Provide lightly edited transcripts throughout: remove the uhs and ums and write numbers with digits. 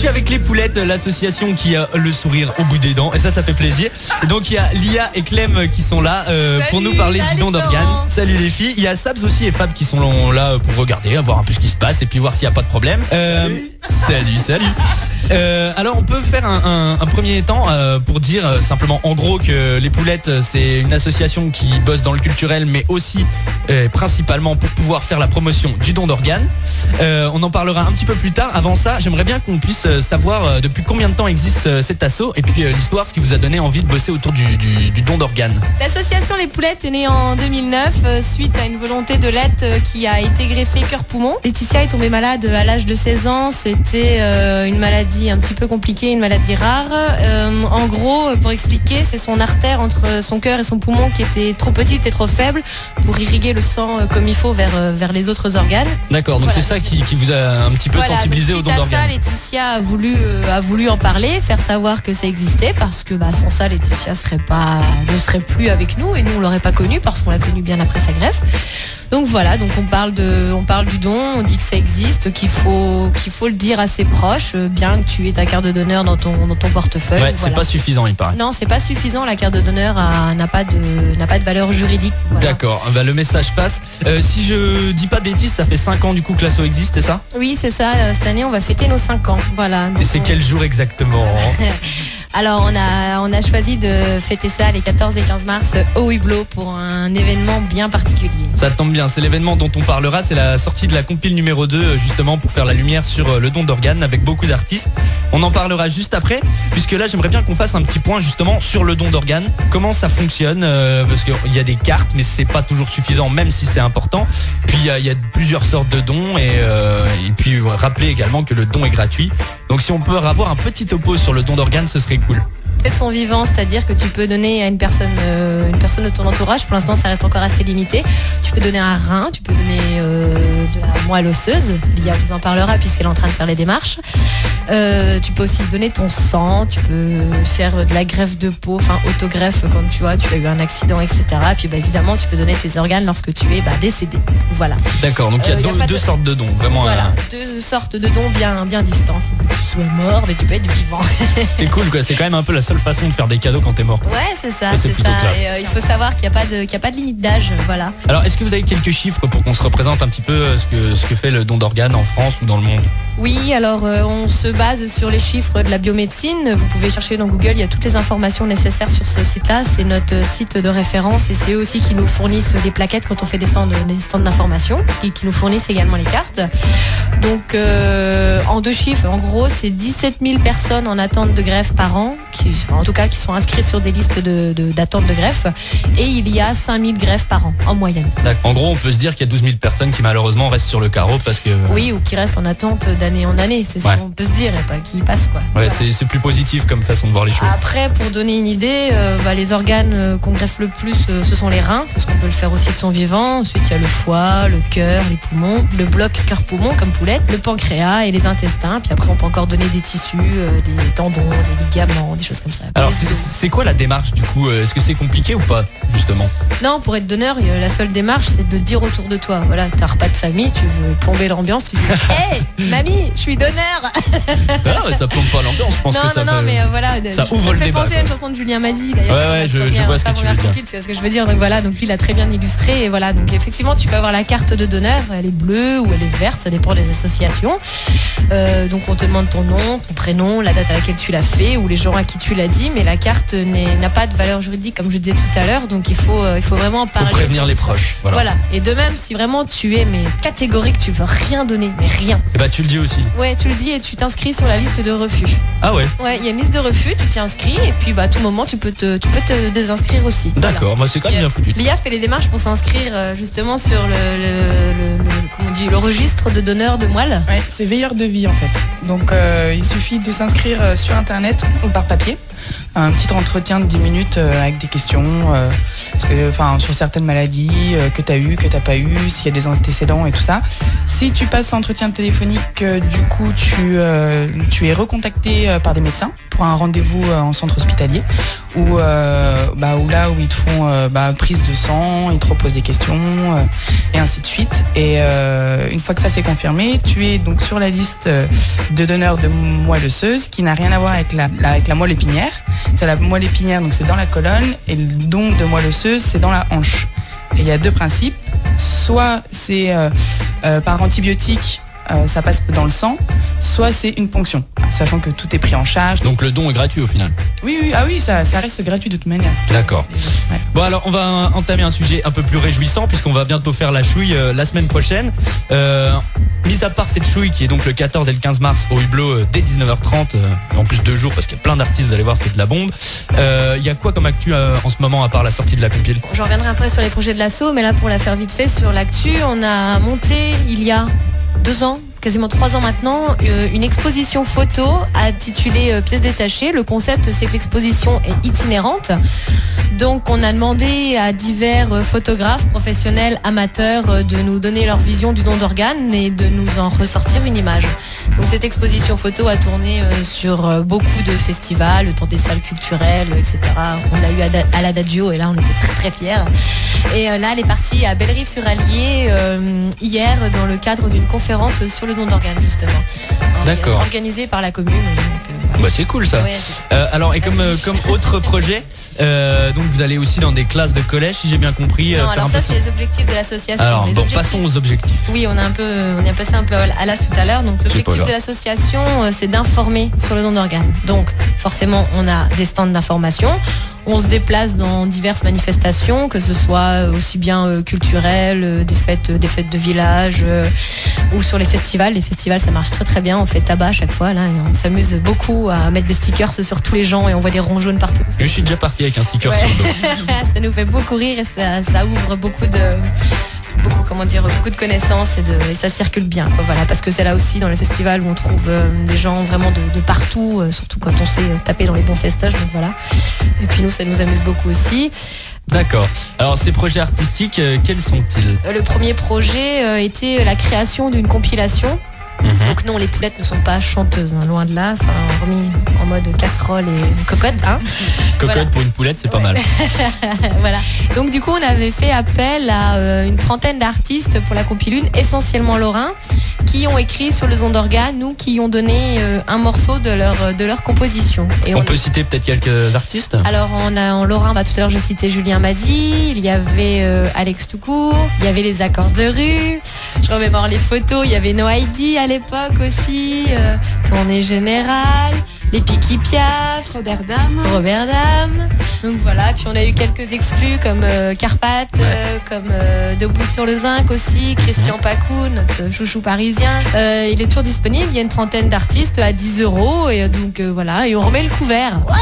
suis avec les Poulettes, l'association qui a le sourire au bout des dents, et ça fait plaisir. Et donc il y a Lia et Clem qui sont là pour nous parler du don d'organes. Salut les filles. Il y a Sabs aussi et Fab qui sont là pour regarder, voir un peu ce qui se passe et puis voir s'il n'y a pas de problème. Salut. Alors on peut faire un premier temps pour dire simplement en gros que les Poulettes, c'est une association qui bosse dans le culturel, mais aussi principalement pour pouvoir faire la promotion du don d'organes. On en parlera un petit peu plus tard. Avant ça, j'aimerais bien qu'on puisse savoir depuis combien de temps existe cet asso, et puis l'histoire, ce qui vous a donné envie de bosser autour du don d'organes. L'association Les Poulettes est née en 2009 suite à une volonté de Lette qui a été greffée cœur-poumon. Laetitia est tombée malade à l'âge de 16 ans. C'était une maladie un petit peu compliquée, une maladie rare. En gros, pour expliquer, c'est son artère entre son cœur et son poumon qui était trop petite et trop faible pour irriguer le sang comme il faut vers les autres organes. D'accord, donc voilà. C'est ça qui vous a un petit peu sensibilisé au don d'organes. Ça, Laetitia a voulu en parler, faire savoir que ça existait, parce que sans ça, Laetitia ne serait plus avec nous, et nous on l'aurait pas connue parce qu'on l'a connue bien après sa greffe. Donc voilà, donc on parle du don, on dit que ça existe, qu'il faut le dire à ses proches, bien que tu aies ta carte de donneur dans ton portefeuille. Ouais, c'est pas suffisant, il paraît. Non, c'est pas suffisant, la carte de donneur n'a pas de valeur juridique. Voilà. D'accord, le message passe. Si je dis pas de bêtises, ça fait 5 ans du coup que l'asso existe, c'est ça? Oui, c'est ça, cette année on va fêter nos 5 ans. Voilà. Et c'est quel jour exactement? Alors on a choisi de fêter ça les 14 et 15 mars au Hublot pour un événement bien particulier. Ça tombe bien, c'est l'événement dont on parlera, c'est la sortie de la compile numéro 2 justement pour faire la lumière sur le don d'organes avec beaucoup d'artistes. On en parlera juste après, puisque là j'aimerais bien qu'on fasse un petit point justement sur le don d'organes, comment ça fonctionne, parce qu'il y a des cartes mais c'est pas toujours suffisant même si c'est important. Puis il y a plusieurs sortes de dons et puis rappeler également que le don est gratuit. Donc si on peut avoir un petit topo sur le don d'organes, ce serait cool. De son vivant, c'est-à-dire que tu peux donner à une personne de ton entourage. Pour l'instant, ça reste encore assez limité. Tu peux donner un rein, tu peux donner de la moelle osseuse. Lia vous en parlera puisqu'elle est en train de faire les démarches. Tu peux aussi donner ton sang. Tu peux faire de la greffe de peau, enfin autogreffe quand tu as eu un accident, etc. Puis évidemment, tu peux donner tes organes lorsque tu es décédé. Voilà. D'accord. Donc il y a deux sortes de dons, vraiment. Voilà, deux sortes de dons bien distants. Faut que tu sois mort, mais tu peux être vivant. C'est cool, quoi. C'est quand même un peu la seule façon de faire des cadeaux quand t'es mort. Ouais, c'est ça. Et, il faut savoir qu'il n'y a pas de limite d'âge, voilà. Alors, est-ce que vous avez quelques chiffres pour qu'on se représente un petit peu ce que fait le don d'organes en France ou dans le monde? Oui, alors on se base sur les chiffres de la biomédecine. Vous pouvez chercher dans Google, il y a toutes les informations nécessaires sur ce site-là. C'est notre site de référence, et c'est eux aussi qui nous fournissent les plaquettes quand on fait des stands d'information, et qui nous fournissent également les cartes. Donc en 2 chiffres, en gros, c'est 17 000 personnes en attente de greffe par an, qui sont inscrites sur des listes d'attente de greffe, et il y a 5 000 greffes par an en moyenne. En gros, on peut se dire qu'il y a 12 000 personnes qui malheureusement restent sur le carreau parce que... Oui, ou qui restent en attente d'année en année, c'est ce qu'on peut se dire, et pas qui y passent, quoi. Ouais, voilà. C'est plus positif comme façon de voir les choses. Après, pour donner une idée, les organes qu'on greffe le plus, ce sont les reins, parce qu'on peut le faire aussi de son vivant. Ensuite, il y a le foie, le cœur, les poumons, le bloc cœur-poumon comme Poulette, le pancréas et les intestins. Puis après, on peut encore donner des tissus, des tendons, des ligaments, des choses comme ça. Alors, c'est quoi la démarche du coup? Est-ce que c'est compliqué ou pas, justement? Non, pour être donneur, la seule démarche, c'est de dire autour de toi. Voilà, t'as un repas de famille, tu veux plomber l'ambiance, tu dis hey, mamie, je suis donneur. Ah, mais ça plombe pas l'ambiance, je pense que ça ouvre le débat. Ça fait penser à une chanson de Julien Mazzi, d'ailleurs. Ouais, je vois ce que tu veux dire. Tu vois ce que je veux dire. Donc voilà, donc lui, il a très bien illustré. Et voilà, donc effectivement, tu peux avoir la carte de donneur. Elle est bleue ou elle est verte, ça dépend des associations. Donc on te demande ton nom, ton prénom, la date à laquelle tu l'as fait ou les gens à qui tu l'as dit. Mais la carte n'a pas de valeur juridique, comme je disais tout à l'heure. Donc il faut vraiment en parler. Faut prévenir les proches. Voilà. Et de même, si vraiment tu es catégorique, tu veux rien donner, mais rien. Et tu le dis aussi. Ouais, tu le dis et tu t'inscris sur la liste de refus. Ah ouais. Ouais, il y a une liste de refus, tu t'y inscris et puis à tout moment tu peux te désinscrire aussi. D'accord, c'est quand même bien foutu. Lia fait les démarches pour s'inscrire justement sur le registre de donneurs de moelle. Ouais, c'est veilleur de vie en fait. Donc il suffit de s'inscrire sur internet ou par papier. Un petit entretien de 10 minutes avec des questions sur certaines maladies que tu as eues, que tu n'as pas eues, s'il y a des antécédents et tout ça. Si tu passes l'entretien téléphonique, du coup, tu es recontacté par des médecins pour un rendez-vous en centre hospitalier où là où ils te font prise de sang, ils te reposent des questions et ainsi de suite. Et une fois que ça c'est confirmé, tu es donc sur la liste de donneurs de moelle osseuse qui n'a rien à voir avec la moelle épinière. C'est la moelle épinière, donc c'est dans la colonne, et le don de moelle osseuse, c'est dans la hanche. Et il y a deux principes. Soit c'est par antibiotique, ça passe dans le sang, soit c'est une ponction, sachant que tout est pris en charge. Donc le don est gratuit au final. Oui, ça reste gratuit de toute manière. D'accord. Ouais. Bon alors on va entamer un sujet un peu plus réjouissant puisqu'on va bientôt faire la chouille la semaine prochaine. Mis à part cette chouille qui est donc le 14 et le 15 mars au Hublot dès 19h30, en plus 2 jours parce qu'il y a plein d'artistes, vous allez voir, c'est de la bombe. Il y a quoi comme actu en ce moment à part la sortie de la compile? Je reviendrai après sur les projets de l'assaut, mais là pour la faire vite fait sur l'actu, on a monté il y a 2 ans, quasiment 3 ans maintenant, une exposition photo intitulée Pièces détachées. Le concept, c'est que l'exposition est itinérante. Donc on a demandé à divers photographes, professionnels, amateurs de nous donner leur vision du don d'organes et de nous en ressortir une image. Donc cette exposition photo a tourné sur beaucoup de festivals, dans des salles culturelles, etc. On l'a eu à l'Adagio et là on était très très fiers. Et là elle est partie à Bellerive-sur-Allier hier dans le cadre d'une conférence sur le don d'organes justement. D'accord. Organisée par la commune. Bah c'est cool ça. Ouais, alors et comme autre projet, donc vous allez aussi dans des classes de collège si j'ai bien compris. Non, alors ça c'est les objectifs de l'association. Alors bon, passons aux objectifs. Oui, on a passé un peu à l'as tout à l'heure. Donc l'objectif de l'association, c'est d'informer sur le don d'organes. Donc forcément, on a des stands d'information. On se déplace dans diverses manifestations, que ce soit aussi bien culturelles, des fêtes de village ou sur les festivals. Les festivals, ça marche très très bien. On fait tabac à chaque fois là, et on s'amuse beaucoup à mettre des stickers sur tous les gens et on voit des ronds jaunes partout. Je suis déjà parti avec un sticker sur le dos. Ça nous fait beaucoup rire et ça ouvre beaucoup de connaissances et ça circule bien, quoi, voilà, parce que c'est là aussi dans le festival où on trouve des gens vraiment de partout, surtout quand on sait taper dans les bons festoches, donc voilà. Et puis nous, ça nous amuse beaucoup aussi. D'accord. Alors ces projets artistiques, quels sont-ils? Le premier projet était la création d'une compilation. Donc non, les poulettes ne sont pas chanteuses, hein, loin de là, enfin, remis en mode casserole et cocotte. Hein. Cocotte voilà. Pour une poulette, c'est pas mal. Voilà. Donc du coup, on avait fait appel à une trentaine d'artistes pour la compilune, essentiellement lorrains, qui ont écrit sur le don d'organes ou qui ont donné un morceau de leur composition. Et on peut citer peut-être quelques artistes. Alors en lorrain, tout à l'heure je citais Julien Madi, il y avait Alex Toucourt, il y avait les Accords de rue, je remémore les photos, il y avait No ID à l'époque aussi, Tournée Générale, les Piqui Piaf, Robert Dame. Donc voilà, puis on a eu quelques exclus comme Carpath, comme Debout sur le Zinc aussi, Christian Pacou, notre chouchou parisien. Il est toujours disponible, il y a une trentaine d'artistes à 10 € et donc voilà, et on remet le couvert. Ouais.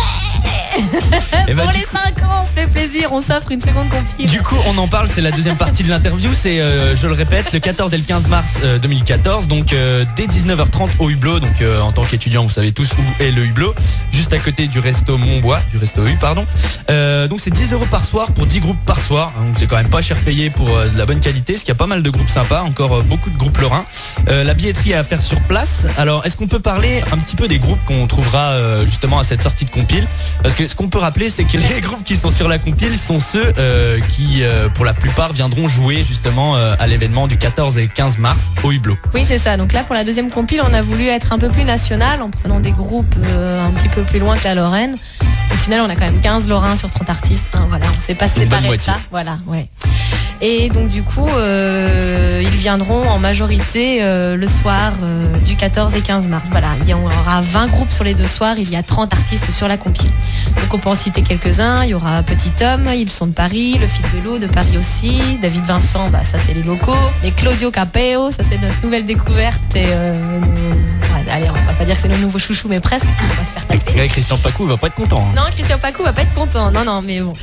Et pour les 5 ans, on se fait plaisir, on s'offre une seconde compil. Du coup, on en parle, c'est la deuxième partie de l'interview. C'est, je le répète, le 14 et le 15 mars 2014, donc dès 19h30 au Hublot. Donc en tant qu'étudiant, vous savez tous où est le Hublot, juste à côté du resto Montbois, du resto U, pardon. Donc c'est 10 € par soir pour 10 groupes par soir. Donc c'est quand même pas cher payé pour de la bonne qualité, parce qu'il y a pas mal de groupes sympas, encore beaucoup de groupes lorrains. La billetterie à faire sur place. Alors, est-ce qu'on peut parler un petit peu des groupes qu'on trouvera justement à cette sortie de compile? Parce que ce qu'on peut rappeler, c'est que les groupes qui sont sur la compile sont ceux qui, pour la plupart, viendront jouer justement à l'événement du 14 et 15 mars au Hublot. Oui, c'est ça. Donc là, pour la deuxième compile, on a voulu être un peu plus national en prenant des groupes un petit peu plus loin que la Lorraine. Au final, on a quand même 15 Lorrains sur 30 artistes. Hein, voilà, on ne s'est pas séparé de ça. Voilà, ouais. Et donc du coup, ils viendront en majorité le soir du 14 et 15 mars. Voilà, il y aura 20 groupes sur les 2 soirs, il y a 30 artistes sur la compile. Donc on peut en citer quelques-uns. Il y aura Petit Homme, ils sont de Paris, Le Fil de l'eau de Paris aussi, David Vincent, ça c'est les locaux, les Claudio Capeo, ça c'est notre nouvelle découverte et allez, on va pas dire que c'est le nouveau chouchou, mais presque. On va se faire taper. Et Christian Pacou, il va pas être content. Non, Christian Pacou va pas être content. Non, mais bon.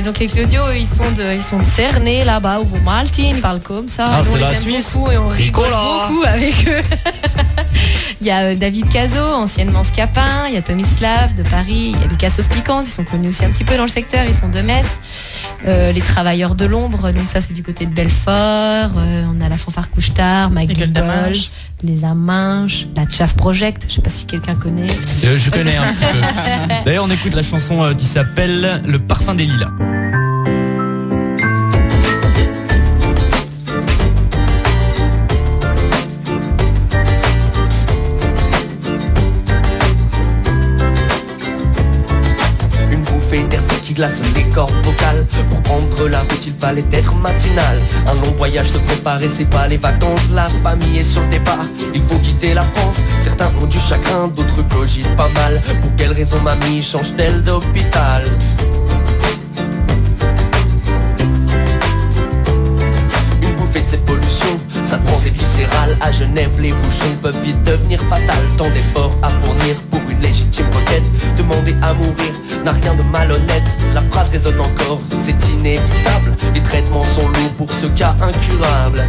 Donc les Claudio, ils sont de Cernay là-bas, au Vaumaltine, ils parlent comme ça. Ah, nous, c'est on la les aime Suisse. beaucoup et on rigole Ricola. beaucoup avec eux. Il y a David Cazot, anciennement Scapin. Il y a Tomislav de Paris. Il y a les Cassos Piquantes, ils sont connus aussi un petit peu dans le secteur. Ils sont de Metz. Les Travailleurs de l'ombre, donc ça c'est du côté de Belfort. On a la Fanfare Couche-Tard, McGill, les Aminches, la Tchaf Project. Je sais pas si quelqu'un connaît. Je connais un petit peu. D'ailleurs, on écoute la chanson qui s'appelle Le Parfum des Lilas. Glace les cordes vocales. Pour prendre la route il fallait être matinal. Un long voyage se préparer, c'est pas les vacances. La famille est sur le départ, il faut quitter la France. Certains ont du chagrin, d'autres cogitent pas mal. Pour quelle raison mamie change-t-elle d'hôpital? Une bouffée de cette pollution, ça prend c'est viscéral. À Genève les bouchons peuvent vite devenir fatales. Tant d'efforts à fournir pour une légitime requête. Demander à mourir n'a rien de malhonnête. La phrase résonne encore, c'est inévitable. Les traitements sont lourds pour ce cas incurable.